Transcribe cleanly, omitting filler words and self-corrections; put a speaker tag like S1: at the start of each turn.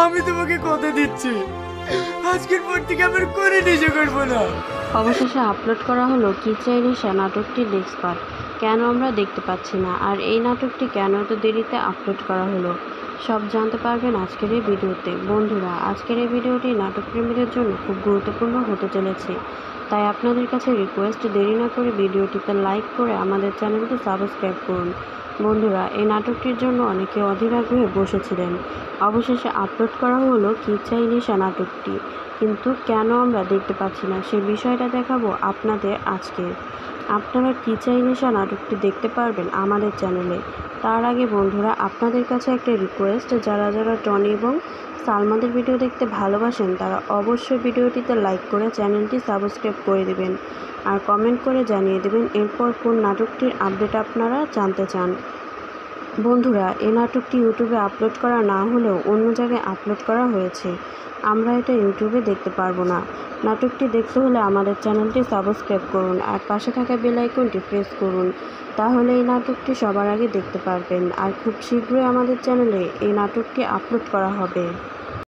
S1: আমি তোমাকে কথা দিচ্ছি, আজকের পর থেকে আমার করে নিজে করবো না।
S2: অবশেষে আপলোড করা হলো কি চাই নিশা নাটকটির নেক্সট পার্ট। কেন আমরা দেখতে পাচ্ছি না, আর এই নাটকটি কেন এত দেরিতে আপলোড করা হলো, সব জানতে পারবেন আজকের এই ভিডিওতে। বন্ধুরা, আজকের এই ভিডিওটি নাটক প্রেমীদের জন্য খুব গুরুত্বপূর্ণ হতে চলেছে, তাই আপনাদের কাছে রিকোয়েস্ট, দেরি না করে ভিডিওটিতে লাইক করে আমাদের চ্যানেলটি সাবস্ক্রাইব করুন। বন্ধুরা, এই নাটকটির জন্য অনেকে অধীর আগ্রহে বসেছিলেন। অবশেষে আপলোড করা হলো কি চাই নিশা নাটকটি, কিন্তু কেন আমরা দেখতে পাচ্ছি না সেই বিষয়টা দেখাবো আপনাদের আজকে। আপনারা কি চাই নেশা নাটকটি দেখতে পারবেন আমাদের চ্যানেলে। তার আগে বন্ধুরা, আপনাদের কাছে একটা রিকোয়েস্ট, যারা যারা টনি এবং সালমাদের ভিডিও দেখতে ভালোবাসেন তারা অবশ্যই ভিডিওটিতে লাইক করে চ্যানেলটি সাবস্ক্রাইব করে দেবেন, আর কমেন্ট করে জানিয়ে দেবেন এরপর কোন নাটকটির আপডেট আপনারা জানতে চান। বন্ধুরা, এই নাটকটি ইউটিউবে আপলোড করা না হলেও অন্য জায়গায় আপলোড করা হয়েছে, আমরা এটা ইউটিউবে দেখতে পারবো না। নাটকটি দেখতে হলে আমাদের চ্যানেলটি সাবস্ক্রাইব করুন আর পাশে থাকা বেল আইকনটি প্রেস করুন, তাহলে এই নাটকটি সবার আগে দেখতে পারবেন। আর খুব শীঘ্রই আমাদের চ্যানেলে এই নাটকটি আপলোড করা হবে।